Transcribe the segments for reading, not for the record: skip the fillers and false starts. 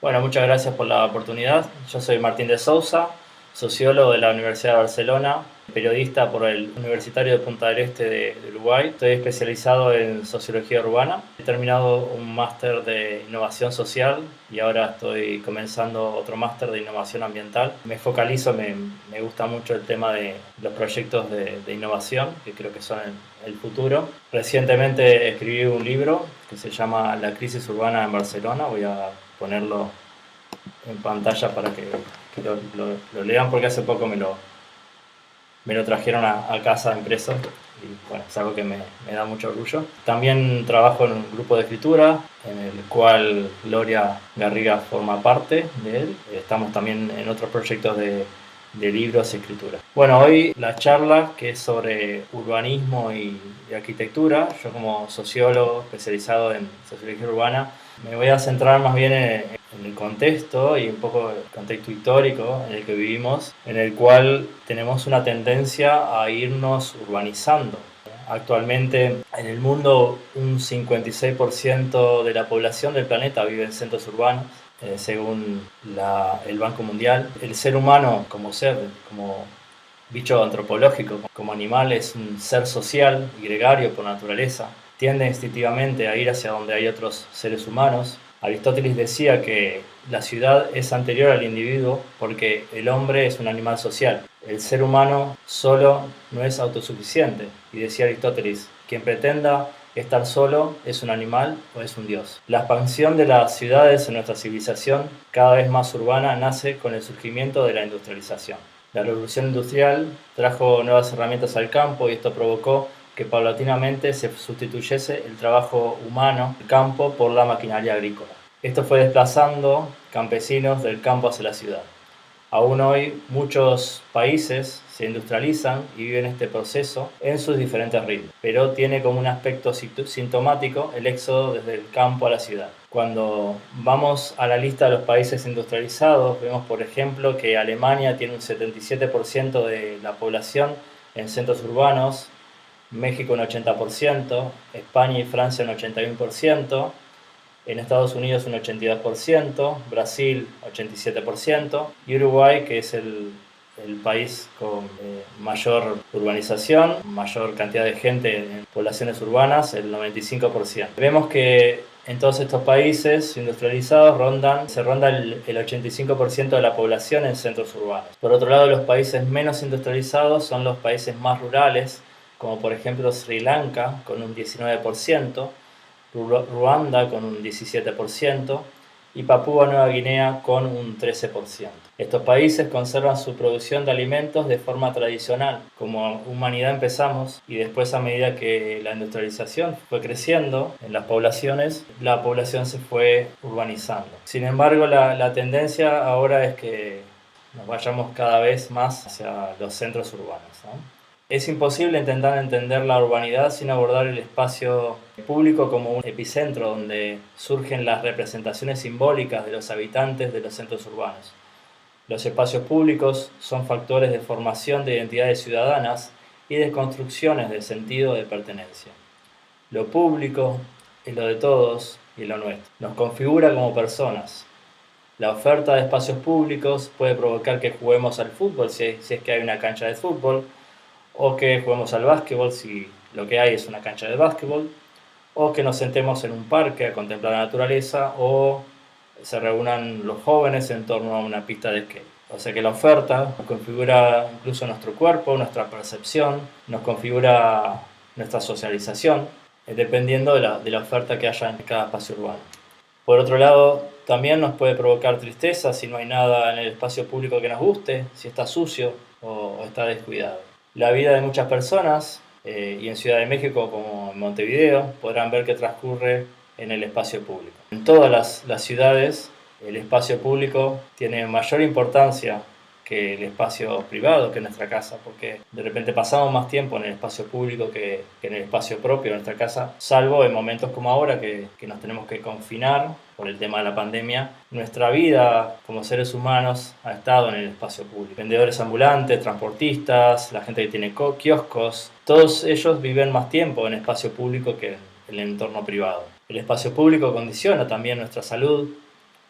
Bueno, muchas gracias por la oportunidad. Yo soy Martín de Sousa, sociólogo de la Universidad de Barcelona, periodista por el Universitario de Punta del Este de Uruguay. Estoy especializado en sociología urbana. He terminado un máster de innovación social y ahora estoy comenzando otro máster de innovación ambiental. Me gusta mucho el tema de los proyectos de innovación, que creo que son el futuro. Recientemente escribí un libro que se llama La crisis urbana en Barcelona. Voy a ponerlo en pantalla para que lo lean, porque hace poco me lo trajeron a casa impreso y bueno, es algo que me da mucho orgullo. También trabajo en un grupo de escritura en el cual Gloria Garriga forma parte de él. Estamos también en otros proyectos de libros y escritura. Bueno, hoy la charla, que es sobre urbanismo y arquitectura. Yo, como sociólogo especializado en sociología urbana, me voy a centrar más bien en el contexto y un poco el contexto histórico en el que vivimos, en el cual tenemos una tendencia a irnos urbanizando. Actualmente en el mundo un 56% de la población del planeta vive en centros urbanos, según el Banco Mundial. El ser humano como ser, como bicho antropológico, como animal, es un ser social y gregario por naturaleza. Tiende instintivamente a ir hacia donde hay otros seres humanos. Aristóteles decía que la ciudad es anterior al individuo porque el hombre es un animal social. El ser humano solo no es autosuficiente. Y decía Aristóteles, quien pretenda estar solo es un animal o es un dios. La expansión de las ciudades en nuestra civilización, cada vez más urbana, nace con el surgimiento de la industrialización. La revolución industrial trajo nuevas herramientas al campo y esto provocó que paulatinamente se sustituyese el trabajo humano del campo por la maquinaria agrícola. Esto fue desplazando campesinos del campo hacia la ciudad. Aún hoy muchos países se industrializan y viven este proceso en sus diferentes ritmos, pero tiene como un aspecto sintomático el éxodo desde el campo a la ciudad. Cuando vamos a la lista de los países industrializados, vemos por ejemplo que Alemania tiene un 77% de la población en centros urbanos, México un 80%, España y Francia un 81%, en Estados Unidos un 82%, Brasil 87% y Uruguay, que es el país con mayor urbanización, mayor cantidad de gente en poblaciones urbanas, el 95%. Vemos que en todos estos países industrializados se ronda el 85% de la población en centros urbanos. Por otro lado, los países menos industrializados son los países más rurales, como por ejemplo Sri Lanka con un 19%, Ruanda con un 17% y Papúa Nueva Guinea con un 13%. Estos países conservan su producción de alimentos de forma tradicional. Como humanidad empezamos y después, a medida que la industrialización fue creciendo en las poblaciones, la población se fue urbanizando. Sin embargo, la tendencia ahora es que nos vayamos cada vez más hacia los centros urbanos, ¿no? Es imposible intentar entender la urbanidad sin abordar el espacio público como un epicentro donde surgen las representaciones simbólicas de los habitantes de los centros urbanos. Los espacios públicos son factores de formación de identidades ciudadanas y de construcciones de sentido de pertenencia. Lo público es lo de todos y lo nuestro. Nos configura como personas. La oferta de espacios públicos puede provocar que juguemos al fútbol si es que hay una cancha de fútbol, o que juguemos al básquetbol si lo que hay es una cancha de básquetbol, o que nos sentemos en un parque a contemplar la naturaleza, o se reúnan los jóvenes en torno a una pista de skate. O sea que la oferta nos configura incluso nuestro cuerpo, nuestra percepción, nos configura nuestra socialización, dependiendo de la oferta que haya en cada espacio urbano. Por otro lado, también nos puede provocar tristeza si no hay nada en el espacio público que nos guste, si está sucio o está descuidado. La vida de muchas personas, y en Ciudad de México como en Montevideo, podrán ver que transcurre en el espacio público. En todas las ciudades, el espacio público tiene mayor importancia que el espacio privado, que nuestra casa, porque de repente pasamos más tiempo en el espacio público que en el espacio propio de nuestra casa, salvo en momentos como ahora que nos tenemos que confinar por el tema de la pandemia. Nuestra vida como seres humanos ha estado en el espacio público. Vendedores ambulantes, transportistas, la gente que tiene kioscos, todos ellos viven más tiempo en el espacio público que en el entorno privado. El espacio público condiciona también nuestra salud,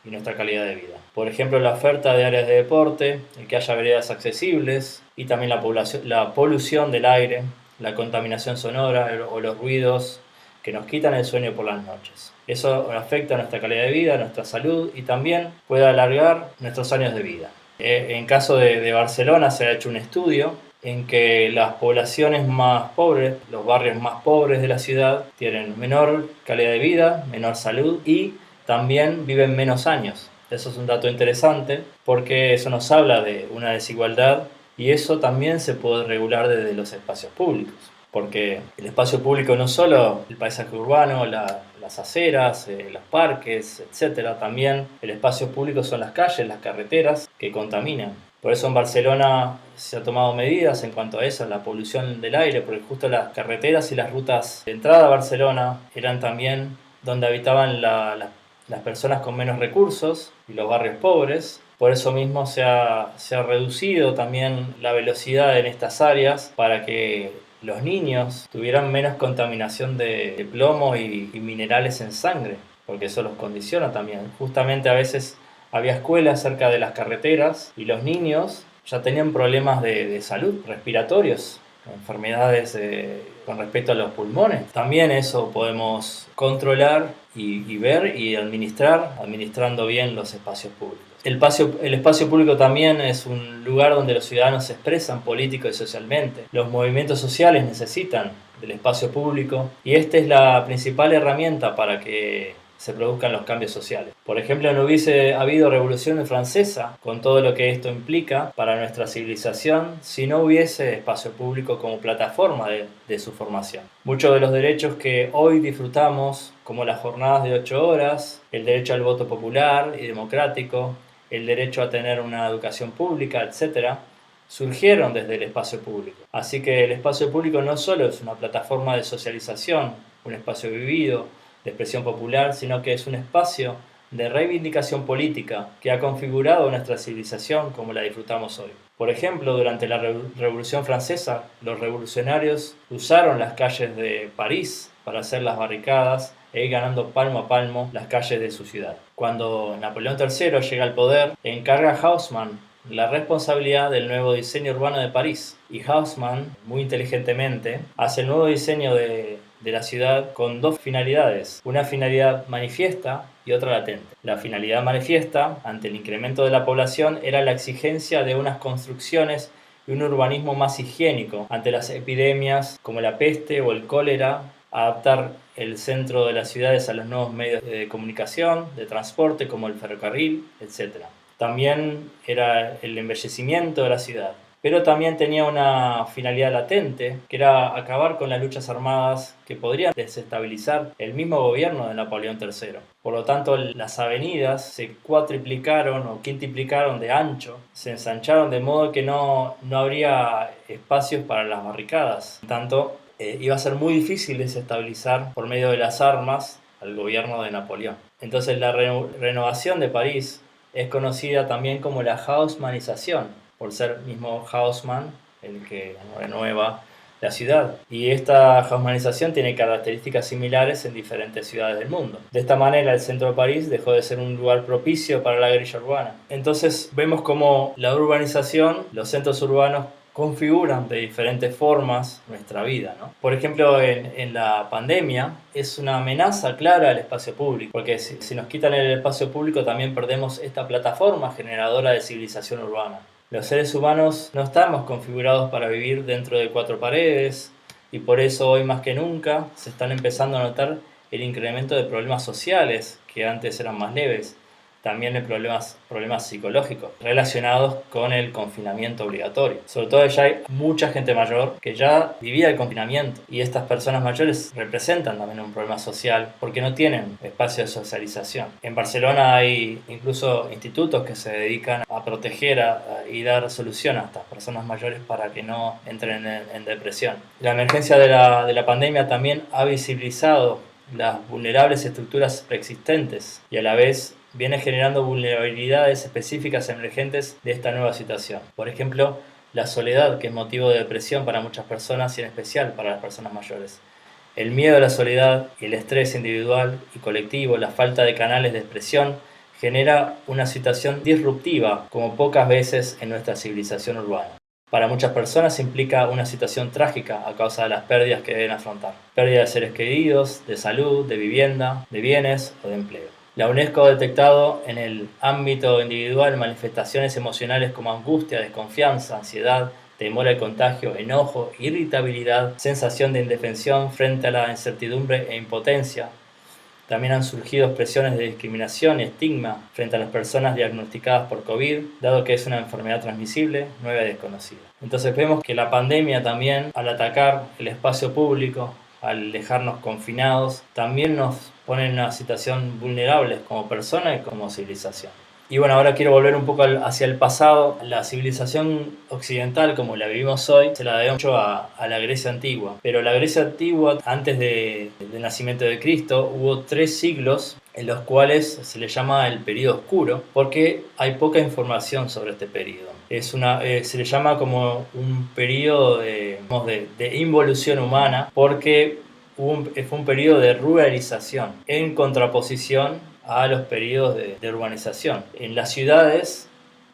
y nuestra calidad de vida. Por ejemplo, la oferta de áreas de deporte, el que haya veredas accesibles y también la polución del aire, la contaminación sonora o los ruidos que nos quitan el sueño por las noches. Eso afecta a nuestra calidad de vida, a nuestra salud y también puede alargar nuestros años de vida. En caso de Barcelona se ha hecho un estudio en que las poblaciones más pobres, los barrios más pobres de la ciudad, tienen menor calidad de vida, menor salud y también viven menos años. Eso es un dato interesante porque eso nos habla de una desigualdad y eso también se puede regular desde los espacios públicos. Porque el espacio público no solo el paisaje urbano, las aceras, los parques, etc. También el espacio público son las calles, las carreteras que contaminan. Por eso en Barcelona se han tomado medidas en cuanto a eso, la polución del aire, porque justo las carreteras y las rutas de entrada a Barcelona eran también donde habitaban las personas con menos recursos y los barrios pobres. Por eso mismo se ha reducido también la velocidad en estas áreas para que los niños tuvieran menos contaminación de plomo y minerales en sangre, porque eso los condiciona también. Justamente a veces había escuelas cerca de las carreteras y los niños ya tenían problemas de salud respiratorios, enfermedades con respecto a los pulmones. También eso podemos controlar y ver y administrando bien los espacios públicos. El espacio público también es un lugar donde los ciudadanos se expresan político y socialmente. Los movimientos sociales necesitan del espacio público y esta es la principal herramienta para que se produzcan los cambios sociales. Por ejemplo, no hubiese habido Revolución Francesa con todo lo que esto implica para nuestra civilización si no hubiese espacio público como plataforma de su formación. Muchos de los derechos que hoy disfrutamos, como las jornadas de 8 horas, el derecho al voto popular y democrático, el derecho a tener una educación pública, etc., surgieron desde el espacio público. Así que el espacio público no solo es una plataforma de socialización, un espacio vivido, de expresión popular, sino que es un espacio de reivindicación política que ha configurado nuestra civilización como la disfrutamos hoy. Por ejemplo, durante la Revolución Francesa, los revolucionarios usaron las calles de París para hacer las barricadas e ir ganando palmo a palmo las calles de su ciudad. Cuando Napoleón III llega al poder, encarga a Haussmann la responsabilidad del nuevo diseño urbano de París. Y Haussmann, muy inteligentemente, hace el nuevo diseño de la ciudad con dos finalidades, una finalidad manifiesta y otra latente. La finalidad manifiesta, ante el incremento de la población, era la exigencia de unas construcciones y un urbanismo más higiénico ante las epidemias como la peste o el cólera, adaptar el centro de las ciudades a los nuevos medios de comunicación, de transporte como el ferrocarril, etc. También era el embellecimiento de la ciudad. Pero también tenía una finalidad latente, que era acabar con las luchas armadas que podrían desestabilizar el mismo gobierno de Napoleón III. Por lo tanto, las avenidas se cuatriplicaron o quintuplicaron de ancho, se ensancharon de modo que no habría espacios para las barricadas. Por tanto, iba a ser muy difícil desestabilizar por medio de las armas al gobierno de Napoleón. Entonces, la renovación de París es conocida también como la haussmannización, por ser mismo Haussmann el que renueva la ciudad. Y esta haussmannización tiene características similares en diferentes ciudades del mundo. De esta manera, el centro de París dejó de ser un lugar propicio para la guerrilla urbana. Entonces, vemos cómo la urbanización, los centros urbanos, configuran de diferentes formas nuestra vida, ¿no? Por ejemplo, en la pandemia es una amenaza clara al espacio público, porque si nos quitan el espacio público también perdemos esta plataforma generadora de civilización urbana. Los seres humanos no estamos configurados para vivir dentro de 4 paredes y por eso hoy más que nunca se están empezando a notar el incremento de problemas sociales que antes eran más leves. También de problemas psicológicos relacionados con el confinamiento obligatorio. Sobre todo ya hay mucha gente mayor que ya vivía el confinamiento y estas personas mayores representan también un problema social porque no tienen espacio de socialización. En Barcelona hay incluso institutos que se dedican a proteger y dar solución a estas personas mayores para que no entren en depresión. La emergencia de la pandemia también ha visibilizado las vulnerables estructuras preexistentes y a la vez viene generando vulnerabilidades específicas emergentes de esta nueva situación. Por ejemplo, la soledad, que es motivo de depresión para muchas personas y en especial para las personas mayores. El miedo a la soledad y el estrés individual y colectivo, la falta de canales de expresión, genera una situación disruptiva como pocas veces en nuestra civilización urbana. Para muchas personas implica una situación trágica a causa de las pérdidas que deben afrontar. Pérdida de seres queridos, de salud, de vivienda, de bienes o de empleo. La UNESCO ha detectado en el ámbito individual manifestaciones emocionales como angustia, desconfianza, ansiedad, temor al contagio, enojo, irritabilidad, sensación de indefensión frente a la incertidumbre e impotencia. También han surgido expresiones de discriminación y estigma frente a las personas diagnosticadas por COVID, dado que es una enfermedad transmisible, nueva y desconocida. Entonces vemos que la pandemia también, al atacar el espacio público, al dejarnos confinados, también nos pone en una situación vulnerable como persona y como civilización. Y bueno, ahora quiero volver un poco hacia el pasado. La civilización occidental, como la vivimos hoy, se la debe mucho a la Grecia antigua. Pero la Grecia antigua, antes del nacimiento de Cristo, hubo 3 siglos en los cuales se le llama el periodo oscuro, porque hay poca información sobre este periodo. Se le llama como un periodo de involución humana, porque fue un periodo de ruralización, en contraposición a los periodos de urbanización. En las ciudades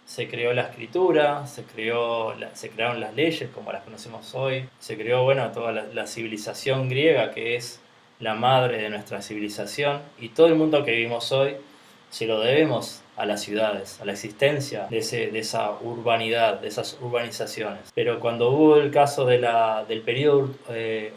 se creó la escritura, se crearon las leyes como las conocemos hoy, se creó toda la civilización griega, que es la madre de nuestra civilización, y todo el mundo que vivimos hoy se lo debemos a las ciudades, a la existencia de esa urbanidad, de esas urbanizaciones. Pero cuando hubo el caso del periodo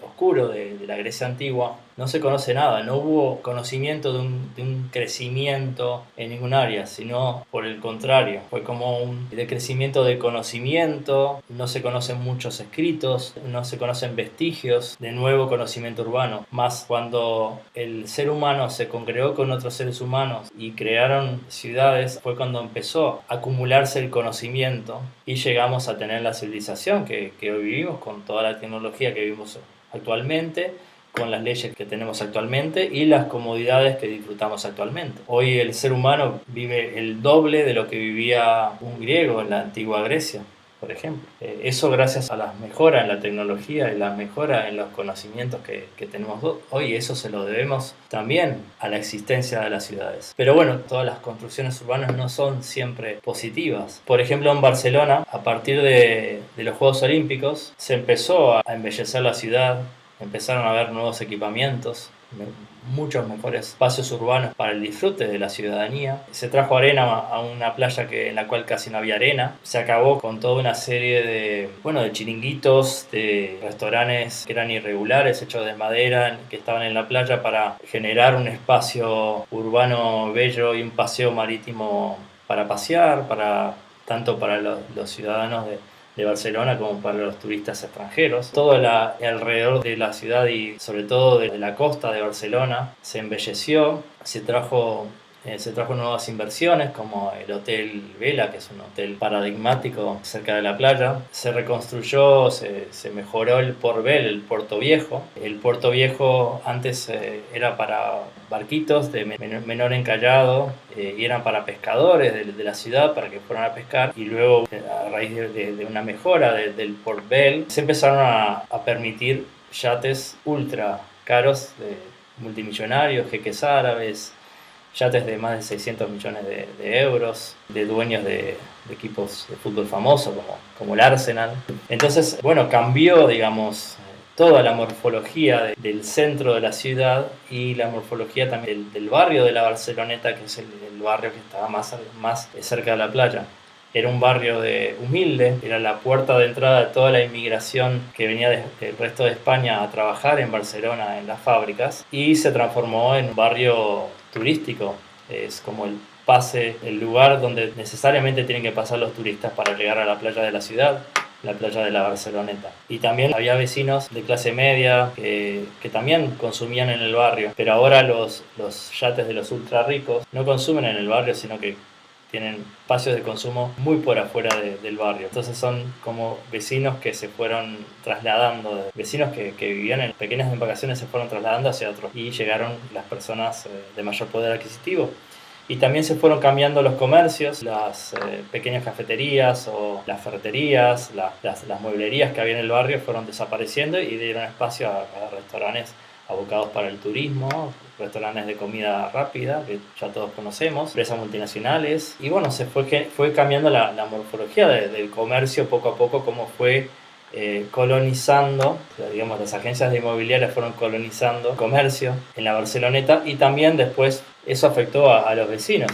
oscuro de la Grecia antigua, no se conoce nada, no hubo conocimiento de un crecimiento en ningún área, sino por el contrario, fue como un decrecimiento de conocimiento, no se conocen muchos escritos, no se conocen vestigios de nuevo conocimiento urbano, más cuando el ser humano se congregó con otros seres humanos y crearon ciudades, fue cuando empezó a acumularse el conocimiento y llegamos a tener la civilización que hoy vivimos, con toda la tecnología que vivimos actualmente, con las leyes que tenemos actualmente y las comodidades que disfrutamos actualmente. Hoy el ser humano vive el doble de lo que vivía un griego en la antigua Grecia, por ejemplo. Eso gracias a las mejoras en la tecnología y las mejoras en los conocimientos que tenemos hoy. Eso se lo debemos también a la existencia de las ciudades. Pero bueno, todas las construcciones urbanas no son siempre positivas. Por ejemplo, en Barcelona, a partir de los Juegos Olímpicos, se empezó a embellecer la ciudad. Empezaron a haber nuevos equipamientos, muchos mejores espacios urbanos para el disfrute de la ciudadanía. Se trajo arena a una playa en la cual casi no había arena. Se acabó con toda una serie de chiringuitos, de restaurantes que eran irregulares, hechos de madera, que estaban en la playa para generar un espacio urbano bello y un paseo marítimo para pasear, tanto para los ciudadanos de Barcelona como para los turistas extranjeros. Todo alrededor de la ciudad y sobre todo de la costa de Barcelona se embelleció, se trajo nuevas inversiones como el Hotel Vela, que es un hotel paradigmático cerca de la playa. Se reconstruyó, se mejoró el Port Vell, el Puerto Viejo. El Puerto Viejo antes era para barquitos de menor encallado y eran para pescadores de la ciudad para que fueran a pescar, y luego a raíz de una mejora del Port Vell se empezaron a permitir yates ultra caros de multimillonarios, jeques árabes, yates de más de 600 millones de euros, de dueños de equipos de fútbol famosos como el Arsenal. Entonces, cambió, digamos, toda la morfología del centro de la ciudad y la morfología también del barrio de la Barceloneta, que es el barrio que estaba más cerca de la playa. Era un barrio humilde, era la puerta de entrada de toda la inmigración que venía del resto de España a trabajar en Barcelona en las fábricas, y se transformó en un barrio turístico. Es como el lugar donde necesariamente tienen que pasar los turistas para llegar a la playa de la ciudad, la playa de la Barceloneta. Y también había vecinos de clase media que también consumían en el barrio, pero ahora los yates de los ultra ricos no consumen en el barrio, sino que tienen espacios de consumo muy por afuera del barrio. Entonces son como vecinos que se fueron trasladando, vecinos que vivían en pequeñas embarcaciones se fueron trasladando hacia otros, y llegaron las personas de mayor poder adquisitivo. Y también se fueron cambiando los comercios, las pequeñas cafeterías o las ferreterías, las mueblerías que había en el barrio fueron desapareciendo y dieron espacio a restaurantes, abocados para el turismo, restaurantes de comida rápida, que ya todos conocemos, empresas multinacionales, y bueno, fue cambiando la morfología del comercio poco a poco, como fue colonizando, o sea, digamos, las agencias de inmobiliarias fueron colonizando el comercio en la Barceloneta, y también después eso afectó a los vecinos,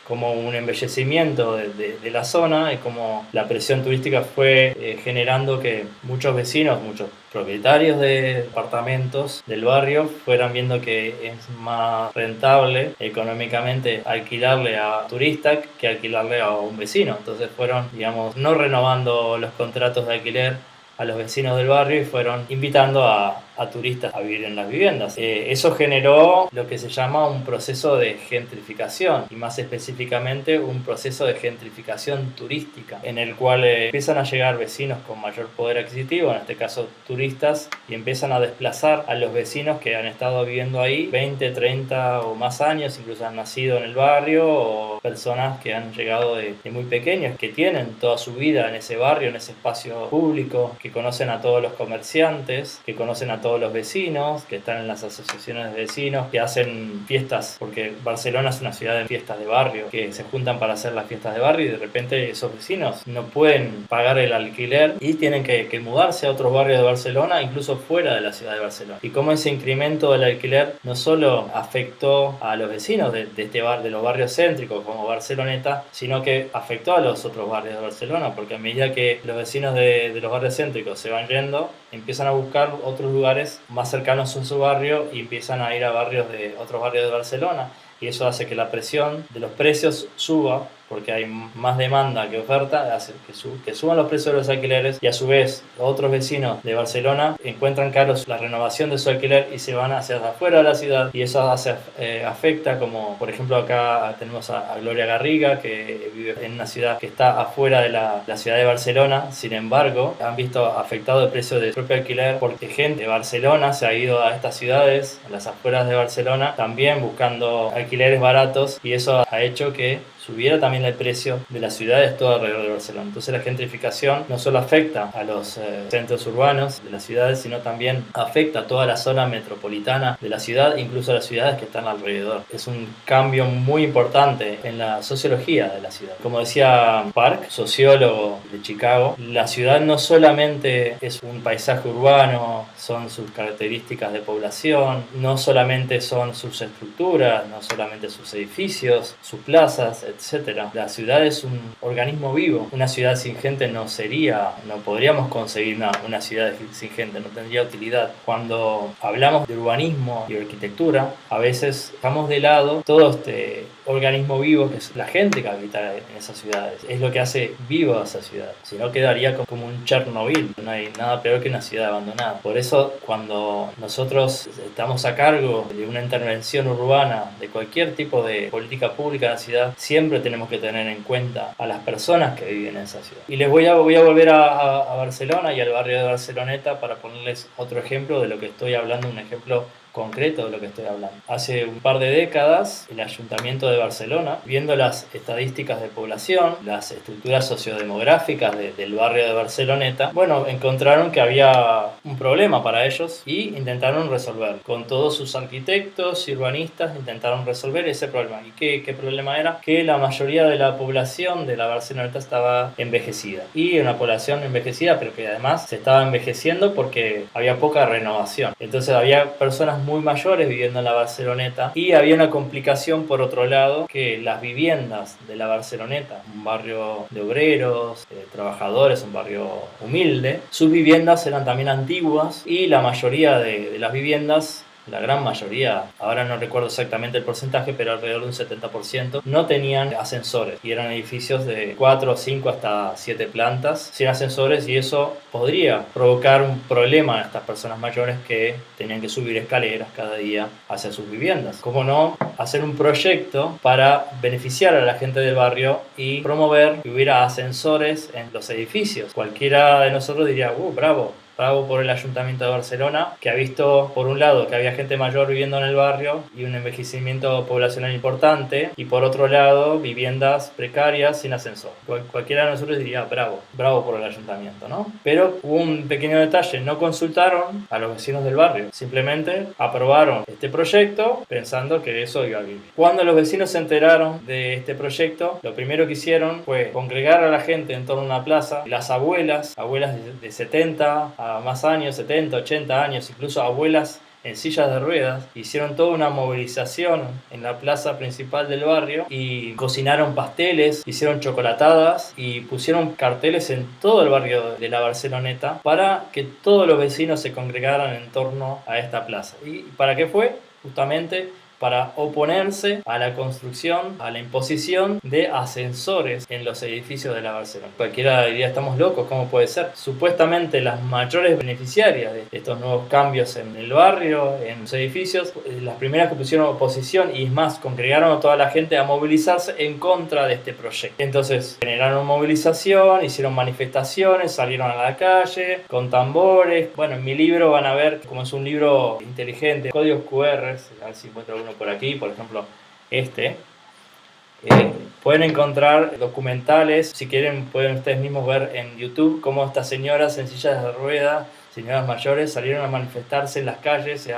como un embellecimiento de la zona, y como la presión turística fue generando que muchos vecinos, muchos propietarios de apartamentos del barrio fueran viendo que es más rentable económicamente alquilarle a turistas que alquilarle a un vecino. Entonces fueron, digamos, no renovando los contratos de alquiler a los vecinos del barrio y fueron invitando a turistas a vivir en las viviendas. Eso generó lo que se llama un proceso de gentrificación, y más específicamente un proceso de gentrificación turística, en el cual empiezan a llegar vecinos con mayor poder adquisitivo, en este caso turistas, y empiezan a desplazar a los vecinos que han estado viviendo ahí 20, 30 o más años, incluso han nacido en el barrio, o personas que han llegado de muy pequeños, que tienen toda su vida en ese barrio, en ese espacio público, que conocen a todos los comerciantes, que conocen a todos los vecinos, que están en las asociaciones de vecinos, que hacen fiestas, porque Barcelona es una ciudad de fiestas de barrio, que se juntan para hacer las fiestas de barrio, y de repente esos vecinos no pueden pagar el alquiler y tienen que mudarse a otros barrios de Barcelona, incluso fuera de la ciudad de Barcelona. Y cómo ese incremento del alquiler no solo afectó a los vecinos de los barrios céntricos como Barceloneta, sino que afectó a los otros barrios de Barcelona, porque a medida que los vecinos de los barrios céntricos se van yendo, empiezan a buscar otros lugares más cercanos a su barrio y empiezan a ir a otros barrios de Barcelona, y eso hace que la presión de los precios suba, porque hay más demanda que oferta, hace que suban los precios de los alquileres, y a su vez otros vecinos de Barcelona encuentran caros la renovación de su alquiler y se van hacia afuera de la ciudad, y eso afecta, como por ejemplo acá tenemos a Gloria Garriga, que vive en una ciudad que está afuera de la ciudad de Barcelona. Sin embargo, han visto afectado el precio del propio alquiler porque gente de Barcelona se ha ido a estas ciudades, a las afueras de Barcelona, también buscando alquileres baratos, y eso ha hecho que subiera también el precio de las ciudades todo alrededor de Barcelona. Entonces la gentrificación no solo afecta a los centros urbanos de las ciudades, sino también afecta a toda la zona metropolitana de la ciudad, incluso a las ciudades que están alrededor. Es un cambio muy importante en la sociología de la ciudad. Como decía Park, sociólogo de Chicago, la ciudad no solamente es un paisaje urbano, son sus características de población, no solamente son sus estructuras, no solamente sus edificios, sus plazas, etcétera. La ciudad es un organismo vivo. Una ciudad sin gente no podríamos conseguir una ciudad sin gente, no tendría utilidad. Cuando hablamos de urbanismo y arquitectura, a veces dejamos de lado todo este organismo vivo que es la gente que habita en esas ciudades. Es lo que hace viva esa ciudad. Si no, quedaría como un Chernobyl. No hay nada peor que una ciudad abandonada. Por eso, cuando nosotros estamos a cargo de una intervención urbana, de cualquier tipo de política pública en la ciudad, siempre tenemos que tener en cuenta a las personas que viven en esa ciudad. Y les voy a volver a Barcelona y al barrio de Barceloneta para ponerles otro ejemplo de lo que estoy hablando, un ejemplo concreto de lo que estoy hablando. Hace un par de décadas, el Ayuntamiento de Barcelona, viendo las estadísticas de población, las estructuras sociodemográficas del barrio de Barceloneta, bueno, encontraron que había un problema para ellos y intentaron resolverlo. Con todos sus arquitectos y urbanistas intentaron resolver ese problema. ¿Y qué problema era? Que la mayoría de la población de la Barceloneta estaba envejecida. Y una población envejecida, pero que además se estaba envejeciendo porque había poca renovación. Entonces había personas muy mayores viviendo en la Barceloneta, y había una complicación por otro lado, que las viviendas de la Barceloneta, un barrio de obreros, trabajadores, un barrio humilde, sus viviendas eran también antiguas, y la mayoría de las viviendas, la gran mayoría, ahora no recuerdo exactamente el porcentaje, pero alrededor de un 70%, no tenían ascensores, y eran edificios de 4, 5 hasta 7 plantas sin ascensores, y eso podría provocar un problema a estas personas mayores que tenían que subir escaleras cada día hacia sus viviendas. ¿Cómo no hacer un proyecto para beneficiar a la gente del barrio y promover que hubiera ascensores en los edificios? Cualquiera de nosotros diría, bravo, Bravo por el Ayuntamiento de Barcelona, que ha visto, por un lado, que había gente mayor viviendo en el barrio y un envejecimiento poblacional importante, y por otro lado, viviendas precarias sin ascensor. Cualquiera de nosotros diría, bravo por el Ayuntamiento, ¿no? Pero hubo un pequeño detalle, no consultaron a los vecinos del barrio, simplemente aprobaron este proyecto pensando que eso iba a vivir. Cuando los vecinos se enteraron de este proyecto, lo primero que hicieron fue congregar a la gente en torno a una plaza. Las abuelas de 70 a más años, 70, 80 años, incluso abuelas en sillas de ruedas, hicieron toda una movilización en la plaza principal del barrio y cocinaron pasteles, hicieron chocolatadas y pusieron carteles en todo el barrio de la Barceloneta para que todos los vecinos se congregaran en torno a esta plaza. ¿Y para qué fue? Justamente para oponerse a la construcción, a la imposición de ascensores en los edificios de la Barcelona. Cualquiera diría, estamos locos, ¿cómo puede ser? Supuestamente las mayores beneficiarias de estos nuevos cambios en el barrio, en los edificios, las primeras que pusieron oposición y más, congregaron a toda la gente a movilizarse en contra de este proyecto. Entonces generaron movilización, hicieron manifestaciones, salieron a la calle con tambores. Bueno, en mi libro van a ver, como es un libro inteligente, códigos QR, a ver si encuentro uno por aquí, por ejemplo pueden encontrar documentales, si quieren pueden ustedes mismos ver en YouTube cómo estas señoras en sillas de ruedas, señoras mayores, salieron a manifestarse en las calles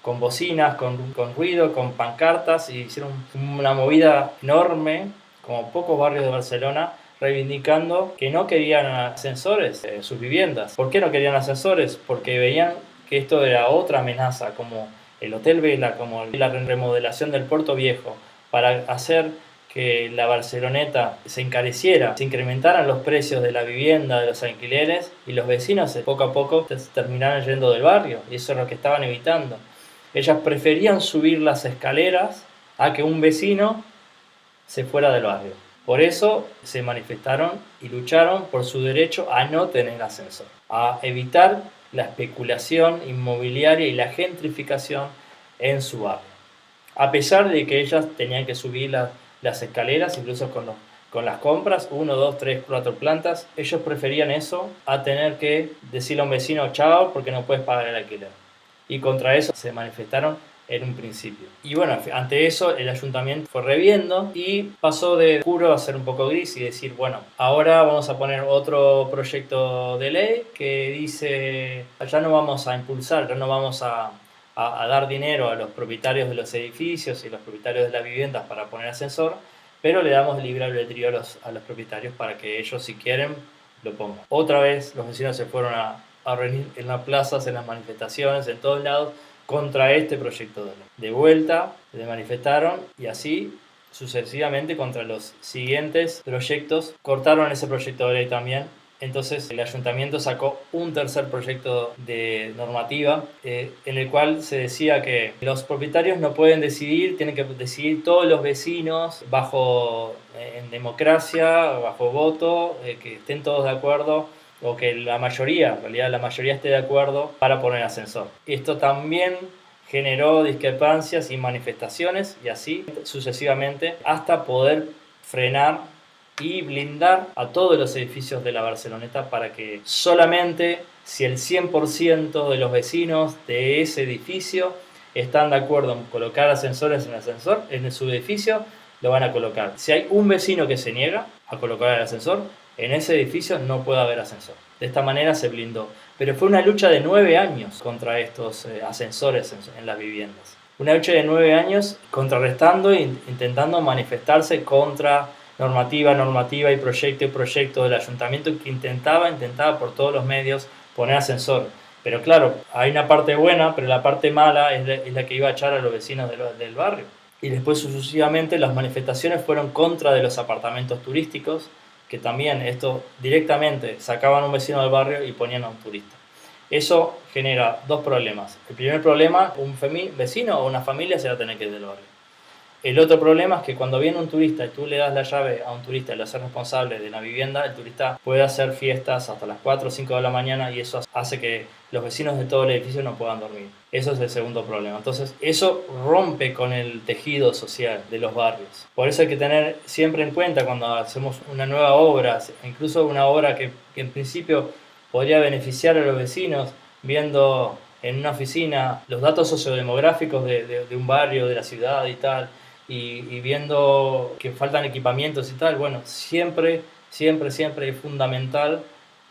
con bocinas, con ruido, con pancartas, y hicieron una movida enorme, como pocos barrios de Barcelona, reivindicando que no querían ascensores en sus viviendas. ¿Por qué no querían ascensores? Porque veían que esto era otra amenaza, como el Hotel Vela, como la remodelación del Puerto Viejo, para hacer que la Barceloneta se encareciera, se incrementaran los precios de la vivienda, de los alquileres, y los vecinos poco a poco terminaran yendo del barrio, y eso es lo que estaban evitando. Ellas preferían subir las escaleras a que un vecino se fuera del barrio. Por eso se manifestaron y lucharon por su derecho a no tener ascensor, a evitar la especulación inmobiliaria y la gentrificación en su barrio. A pesar de que ellas tenían que subir las escaleras, incluso con las compras, 1, 2, 3, 4 plantas, ellos preferían eso a tener que decirle a un vecino chao porque no puedes pagar el alquiler. Y contra eso se manifestaron en un principio. Y bueno, ante eso el ayuntamiento fue reviendo y pasó de oscuro a ser un poco gris y decir, bueno, ahora vamos a poner otro proyecto de ley que dice, ya no vamos a impulsar, ya no vamos a dar dinero a los propietarios de los edificios y los propietarios de las viviendas para poner ascensor, pero le damos libre albedrío a los propietarios para que ellos, si quieren, lo pongan. Otra vez los vecinos se fueron a reunir en las plazas, en las manifestaciones, en todos lados, contra este proyecto de ley. De vuelta, se manifestaron y así sucesivamente contra los siguientes proyectos. Cortaron ese proyecto de ley también. Entonces el ayuntamiento sacó un tercer proyecto de normativa en el cual se decía que los propietarios no pueden decidir, tienen que decidir todos los vecinos en democracia, bajo voto, que estén todos de acuerdo, o que la mayoría, en realidad la mayoría esté de acuerdo para poner ascensor. Esto también generó discrepancias y manifestaciones y así sucesivamente hasta poder frenar y blindar a todos los edificios de la Barceloneta para que solamente si el 100% de los vecinos de ese edificio están de acuerdo en colocar ascensores en su edificio, lo van a colocar. Si hay un vecino que se niega a colocar el ascensor, en ese edificio no puede haber ascensor. De esta manera se blindó. Pero fue una lucha de 9 años contra estos ascensores en las viviendas. Una lucha de 9 años contrarrestando e intentando manifestarse contra normativa y proyecto del ayuntamiento que intentaba por todos los medios poner ascensor. Pero claro, hay una parte buena, pero la parte mala es la que iba a echar a los vecinos del barrio. Y después sucesivamente las manifestaciones fueron contra de los apartamentos turísticos, que también esto directamente sacaban a un vecino del barrio y ponían a un turista. Eso genera dos problemas. El primer problema, un vecino o una familia se va a tener que ir del barrio. El otro problema es que cuando viene un turista y tú le das la llave a un turista y lo haces responsable de la vivienda, el turista puede hacer fiestas hasta las 4 o 5 de la mañana y eso hace que los vecinos de todo el edificio no puedan dormir. Eso es el segundo problema. Entonces, eso rompe con el tejido social de los barrios. Por eso hay que tener siempre en cuenta cuando hacemos una nueva obra, incluso una obra que en principio podría beneficiar a los vecinos viendo en una oficina los datos sociodemográficos de un barrio, de la ciudad y tal, y viendo que faltan equipamientos y tal. Bueno, siempre, siempre, siempre es fundamental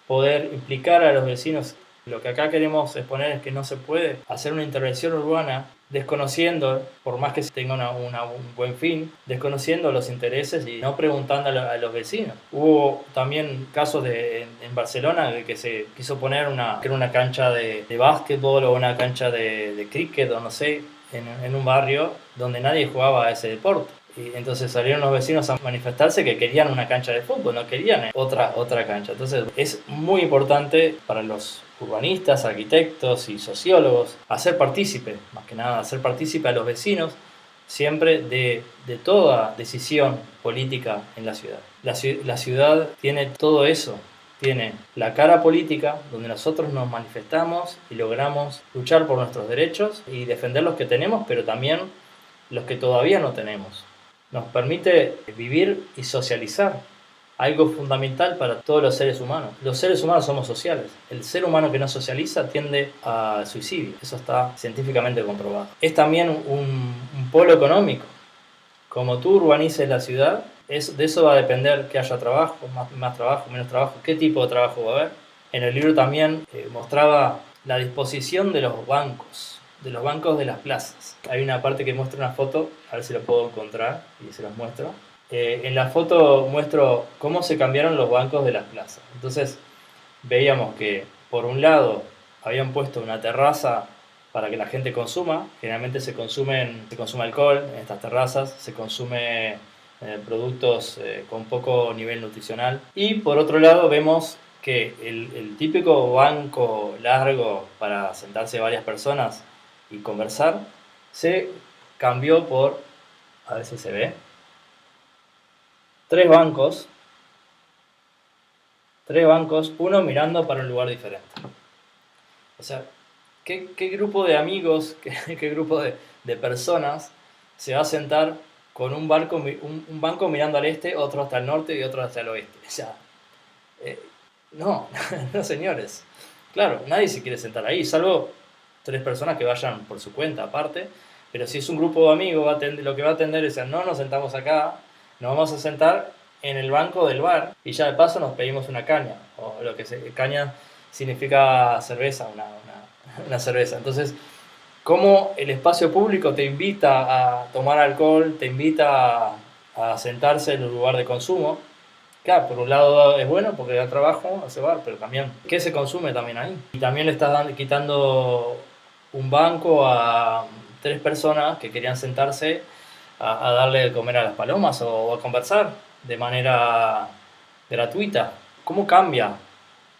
poder implicar a los vecinos. Lo que acá queremos exponer es que no se puede hacer una intervención urbana desconociendo, por más que tenga un buen fin, desconociendo los intereses y no preguntando a los vecinos. Hubo también casos en Barcelona de que se quiso poner que era una cancha de básquetbol o una cancha de cricket o no sé, en un barrio donde nadie jugaba a ese deporte. Y entonces salieron los vecinos a manifestarse que querían una cancha de fútbol, no querían otra cancha. Entonces es muy importante para los urbanistas, arquitectos y sociólogos hacer partícipe, más que nada hacer partícipe a los vecinos siempre de toda decisión política en la ciudad. La ciudad tiene todo eso. Tiene la cara política, donde nosotros nos manifestamos y logramos luchar por nuestros derechos y defender los que tenemos, pero también los que todavía no tenemos. Nos permite vivir y socializar, algo fundamental para todos los seres humanos. Los seres humanos somos sociales. El ser humano que no socializa tiende al suicidio. Eso está científicamente comprobado. Es también un polo económico. Como tú urbanices la ciudad, de eso va a depender que haya trabajo, más trabajo, menos trabajo, qué tipo de trabajo va a haber. En el libro también mostraba la disposición de los bancos de las plazas. Hay una parte que muestra una foto, a ver si lo puedo encontrar y se los muestro. En la foto muestro cómo se cambiaron los bancos de las plazas. Entonces veíamos que por un lado habían puesto una terraza para que la gente consuma. Generalmente se consume alcohol en estas terrazas, se consume productos con poco nivel nutricional. Y por otro lado vemos que el típico banco largo para sentarse varias personas y conversar se cambió por, a ver si se ve, tres bancos, uno mirando para un lugar diferente. O sea, ¿qué grupo de amigos, qué grupo de personas se va a sentar con un banco mirando al este, otro hasta el norte y otro hasta el oeste? O sea, no, no señores. Claro, nadie se quiere sentar ahí, salvo tres personas que vayan por su cuenta aparte, pero si es un grupo de amigos, lo que va a atender es, no nos sentamos acá, nos vamos a sentar en el banco del bar y ya de paso nos pedimos una caña, o caña significa cerveza, una cerveza. Entonces, cómo el espacio público te invita a tomar alcohol, te invita a sentarse en un lugar de consumo. Claro, por un lado es bueno porque da trabajo a ese bar, pero también, ¿qué se consume también ahí? Y también le estás quitando un banco a tres personas que querían sentarse a darle de comer a las palomas o a conversar de manera gratuita. ¿Cómo cambia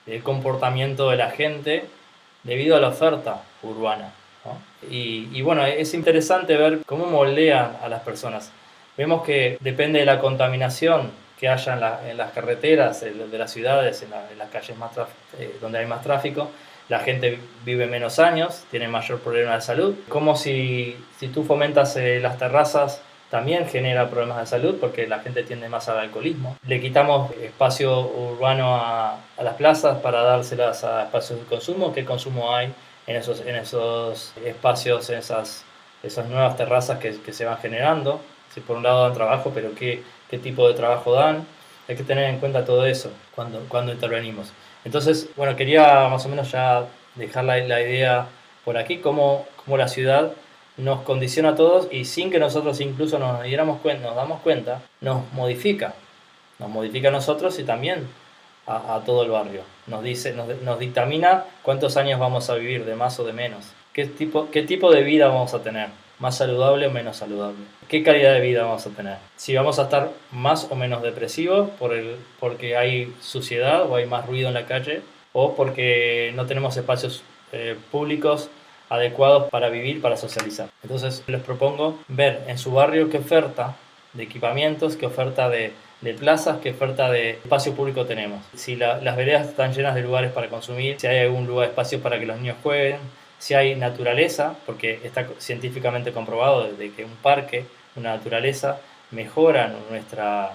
el comportamiento de la gente debido a la oferta urbana, ¿no? Y bueno, es interesante ver cómo moldean a las personas. Vemos que depende de la contaminación que haya en las carreteras de las ciudades, en las calles donde hay más tráfico, la gente vive menos años, tiene mayor problema de salud. Como si tú fomentas las terrazas, también genera problemas de salud porque la gente tiende más al alcoholismo. Le quitamos espacio urbano a las plazas para dárselas a espacios de consumo. ¿Qué consumo hay en esos espacios, en esas nuevas terrazas que se van generando? Si por un lado dan trabajo, pero ¿qué tipo de trabajo dan? Hay que tener en cuenta todo eso cuando intervenimos. Entonces, bueno, quería más o menos ya dejar la idea por aquí, cómo la ciudad nos condiciona a todos y sin que nosotros incluso nos damos cuenta, nos modifica a nosotros y también a todo el barrio. Nos dictamina cuántos años vamos a vivir, de más o de menos. ¿Qué tipo de vida vamos a tener? ¿Más saludable o menos saludable? ¿Qué calidad de vida vamos a tener? Si vamos a estar más o menos depresivos porque hay suciedad o hay más ruido en la calle, o porque no tenemos espacios públicos adecuados para vivir, para socializar. Entonces les propongo ver en su barrio qué oferta de equipamientos, qué oferta de plazas, qué oferta de espacio público tenemos. Si las veredas están llenas de lugares para consumir, si hay algún lugar, espacio para que los niños jueguen, si hay naturaleza, porque está científicamente comprobado de que un parque, una naturaleza, mejora nuestra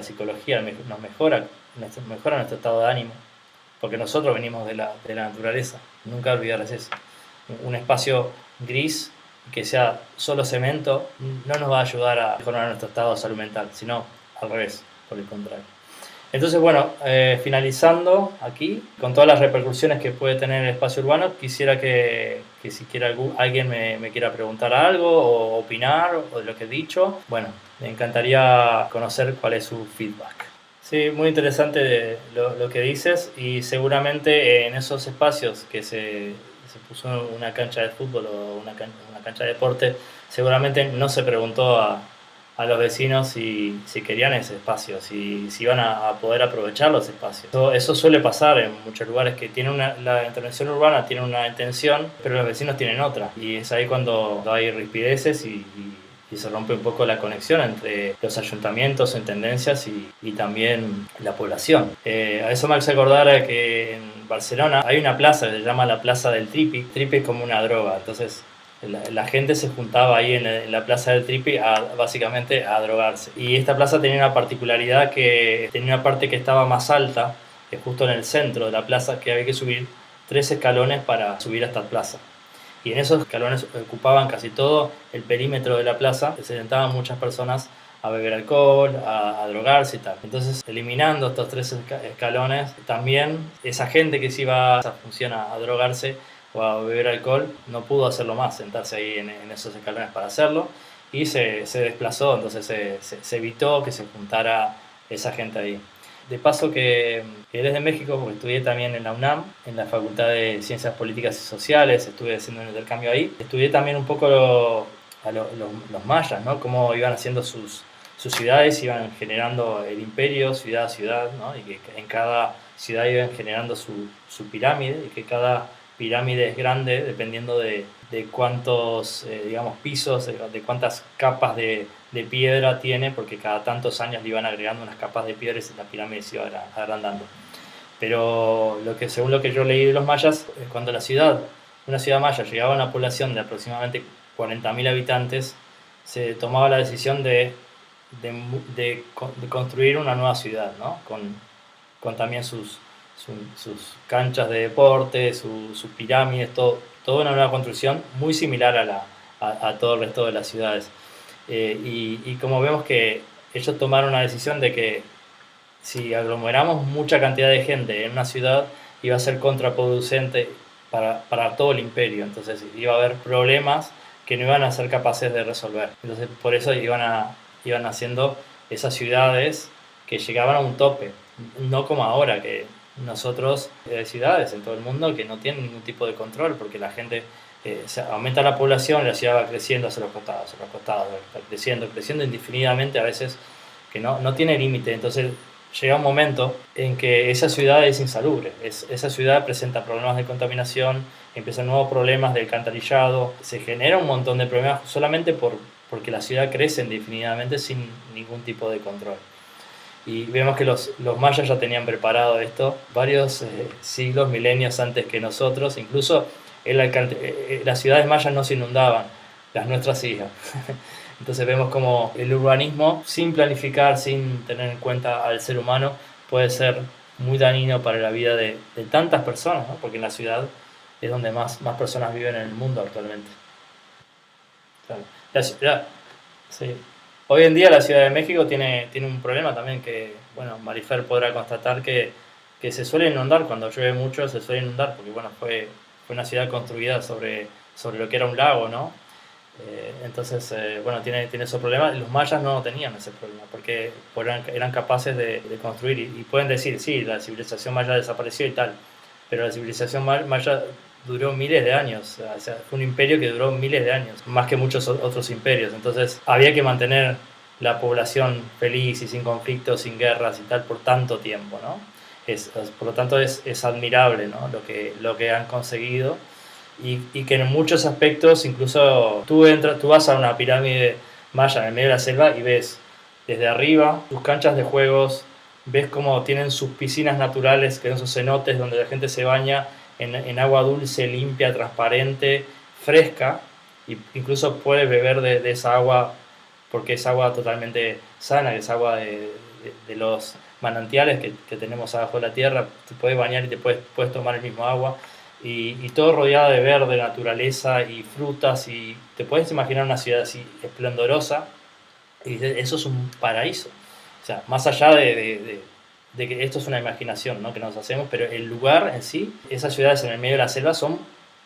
psicología, nos mejora nuestro estado de ánimo. porque nosotros venimos de la naturaleza, nunca olvidarles eso. Un espacio gris que sea solo cemento no nos va a ayudar a mejorar nuestro estado de salud mental, sino al revés, por el contrario. Entonces, bueno, finalizando aquí, con todas las repercusiones que puede tener el espacio urbano, quisiera que si quiera alguien me quiera preguntar algo o opinar o de lo que he dicho. Bueno, me encantaría conocer cuál es su feedback. Sí, muy interesante lo que dices, y seguramente en esos espacios que se puso una cancha de fútbol o una cancha de deporte, seguramente no se preguntó a los vecinos si querían ese espacio, si iban a poder aprovechar los espacios. Eso suele pasar en muchos lugares que tienen la intervención urbana tiene una intención, pero los vecinos tienen otra. Y es ahí cuando hay rispideces y se rompe un poco la conexión entre los ayuntamientos, intendencias y también la población. A eso me hace acordar que en Barcelona hay una plaza que se llama la Plaza del Tripi. Tripi es como una droga, entonces la gente se juntaba ahí en la Plaza del Tripi básicamente a drogarse. Y esta plaza tenía una particularidad, que tenía una parte que estaba más alta, justo en el centro de la plaza, que había que subir 3 escalones para subir a esta plaza. Y en esos escalones ocupaban casi todo el perímetro de la plaza, se sentaban muchas personas a beber alcohol, a drogarse y tal. Entonces, eliminando estos 3 escalones, también esa gente que se iba a esa función a drogarse o a beber alcohol no pudo hacerlo más, sentarse ahí en esos escalones para hacerlo, y se desplazó, entonces se evitó que se juntara esa gente ahí. De paso que eres de México, porque estudié también en la UNAM, en la Facultad de Ciencias Políticas y Sociales, estuve haciendo un intercambio ahí. Estudié también un poco los mayas, ¿no? Cómo iban haciendo sus ciudades, iban generando el imperio ciudad a ciudad, ¿no? Y que en cada ciudad iban generando su pirámide, y que cada pirámide es grande dependiendo de cuántos digamos, pisos, de cuántas capas de piedra tiene, porque cada tantos años le iban agregando unas capas de piedra y la pirámide se iba agrandando. Pero según lo que yo leí de los mayas, cuando una ciudad maya llegaba a una población de aproximadamente 40.000 habitantes, se tomaba la decisión de construir una nueva ciudad, ¿no? Con también sus canchas de deporte, sus pirámides, toda una nueva construcción muy similar a todo el resto de las ciudades. Y como vemos que ellos tomaron la decisión de que si aglomeramos mucha cantidad de gente en una ciudad, iba a ser contraproducente para todo el imperio, entonces iba a haber problemas que no iban a ser capaces de resolver. Entonces por eso iban haciendo esas ciudades que llegaban a un tope, no como ahora, que nosotros hay ciudades en todo el mundo que no tienen ningún tipo de control, porque la gente aumenta la población y la ciudad va creciendo hacia los costados, va creciendo indefinidamente, a veces que no tiene límite. Entonces llega un momento en que esa ciudad es insalubre, esa ciudad presenta problemas de contaminación, empiezan nuevos problemas de alcantarillado, se genera un montón de problemas solamente porque la ciudad crece indefinidamente sin ningún tipo de control. Y vemos que los mayas ya tenían preparado esto varios siglos, milenios antes que nosotros. Incluso las ciudades mayas no se inundaban, las nuestras sí. Entonces vemos como el urbanismo, sin planificar, sin tener en cuenta al ser humano, puede ser muy dañino para la vida de tantas personas, ¿no? Porque en la ciudad es donde más personas viven en el mundo actualmente. Claro. La ciudad, sí. Hoy en día la Ciudad de México tiene un problema también que, bueno, Marifer podrá constatar que se suele inundar. Cuando llueve mucho se suele inundar, porque bueno, fue una ciudad construida sobre lo que era un lago, ¿no? Entonces, bueno, tiene esos problemas. Los mayas no tenían ese problema, porque eran capaces de construir, y pueden decir, sí, la civilización maya desapareció y tal, pero la civilización maya duró miles de años, o sea, fue un imperio que duró miles de años, más que muchos otros imperios. Entonces había que mantener la población feliz y sin conflictos, sin guerras y tal por tanto tiempo, ¿no? Por lo tanto es admirable, ¿no? lo que han conseguido, y que en muchos aspectos, incluso tú vas a una pirámide maya en el medio de la selva y ves desde arriba sus canchas de juegos, ves cómo tienen sus piscinas naturales, que son sus cenotes donde la gente se baña en agua dulce, limpia, transparente, fresca, e incluso puedes beber de esa agua porque es agua totalmente sana, que es agua de los manantiales que tenemos abajo de la tierra. Te puedes bañar y puedes tomar el mismo agua. Y todo rodeado de verde, naturaleza y frutas. Y te puedes imaginar una ciudad así esplendorosa. Y eso es un paraíso. O sea, más allá de que esto es una imaginación, ¿no?, que nos hacemos, pero el lugar en sí, esas ciudades en el medio de la selva son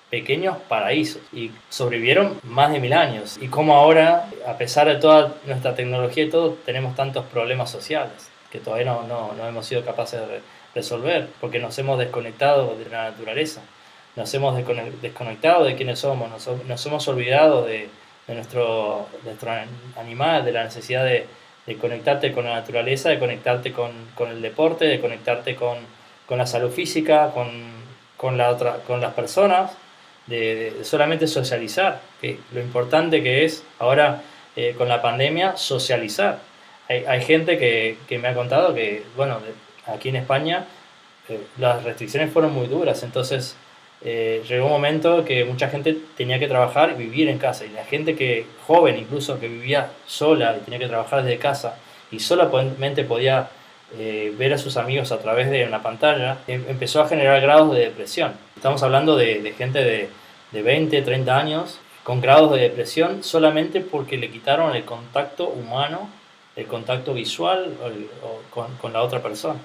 pequeños paraísos y sobrevivieron más de 1000 años. Y como ahora, a pesar de toda nuestra tecnología y todo, tenemos tantos problemas sociales que todavía no hemos sido capaces de resolver, porque nos hemos desconectado de la naturaleza, nos hemos desconectado de quiénes somos, nos hemos olvidado de nuestro animal, de la necesidad de conectarte con la naturaleza, de conectarte con el deporte, de conectarte con la salud física, con las personas, de solamente socializar, que lo importante que es ahora con la pandemia, socializar. Hay gente que me ha contado que, bueno, aquí en España las restricciones fueron muy duras, entonces llegó un momento que mucha gente tenía que trabajar y vivir en casa, y la gente joven incluso, que vivía sola y tenía que trabajar desde casa y solamente podía ver a sus amigos a través de una pantalla, empezó a generar grados de depresión. Estamos hablando de gente de 20, 30 años con grados de depresión solamente porque le quitaron el contacto humano, el contacto visual con la otra persona.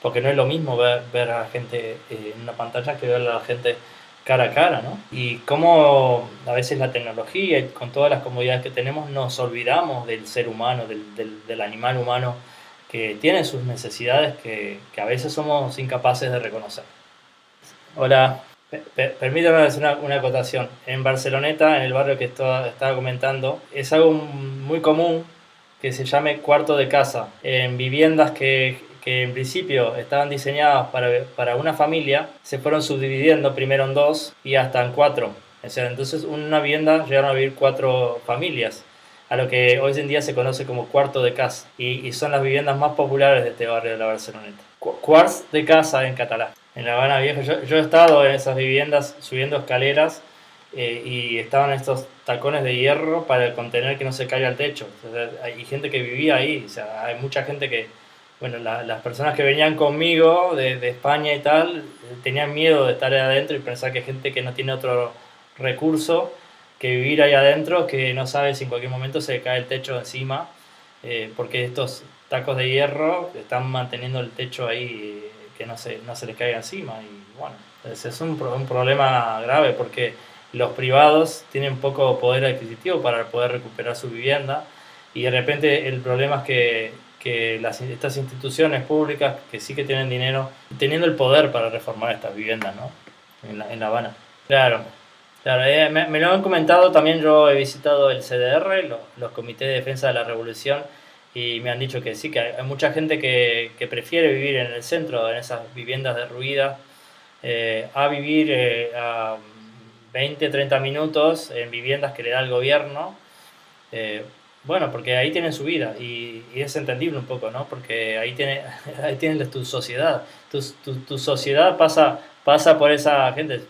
Porque no es lo mismo ver a la gente en una pantalla que ver a la gente cara a cara, ¿no? Y cómo a veces la tecnología, y con todas las comodidades que tenemos, nos olvidamos del ser humano, del animal humano, que tiene sus necesidades que a veces somos incapaces de reconocer. Hola, permítame hacer una acotación. En Barceloneta, en el barrio que estaba comentando, es algo muy común que se llame cuarto de casa. En viviendas que en principio estaban diseñadas para una familia, se fueron subdividiendo primero en 2 y hasta en 4. O sea, entonces una vivienda llegaron a vivir 4 familias, a lo que hoy en día se conoce como cuarto de casa, y son las viviendas más populares de este barrio de la Barceloneta. Quarts de casa en catalán. En La Habana Vieja, yo he estado en esas viviendas subiendo escaleras y estaban estos tacones de hierro para contener que no se caiga el techo. O sea, hay gente que vivía ahí, o sea, hay mucha gente que, bueno, las personas que venían conmigo de España y tal, tenían miedo de estar ahí adentro y pensar que hay gente que no tiene otro recurso que vivir ahí adentro, que no sabe si en cualquier momento se cae el techo encima, porque estos tacos de hierro están manteniendo el techo ahí, que no se les caiga encima. Y bueno, ese es un problema grave, porque los privados tienen poco poder adquisitivo para poder recuperar su vivienda, y de repente el problema es que estas instituciones públicas que sí que tienen dinero, teniendo el poder para reformar estas viviendas, ¿no?, en La Habana. Claro, claro, me lo han comentado también. Yo he visitado el CDR, los comités de defensa de la revolución, y me han dicho que sí, que hay mucha gente que prefiere vivir en el centro, en esas viviendas derruidas, a vivir a 20, 30 minutos en viviendas que le da el gobierno. Bueno, porque ahí tienen su vida, y es entendible un poco, ¿no? Porque ahí tienes tu sociedad. Tu sociedad pasa por esa gente.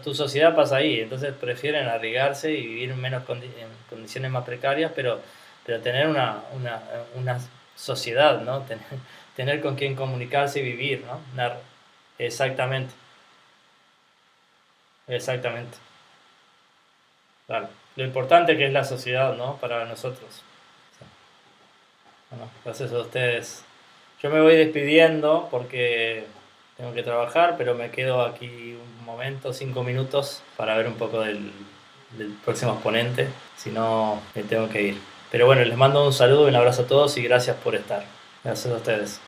Tu sociedad pasa ahí, entonces prefieren arriesgarse y vivir en condiciones más precarias, pero tener una sociedad, ¿no? Tener con quien comunicarse y vivir, ¿no? Exactamente, exactamente. Claro. Lo importante que es la sociedad, ¿no?, para nosotros. Bueno, gracias a ustedes. Yo me voy despidiendo porque tengo que trabajar, pero me quedo aquí un momento, 5 minutos, para ver un poco del próximo exponente. Si no, me tengo que ir. Pero bueno, les mando un saludo y un abrazo a todos, y gracias por estar. Gracias a ustedes.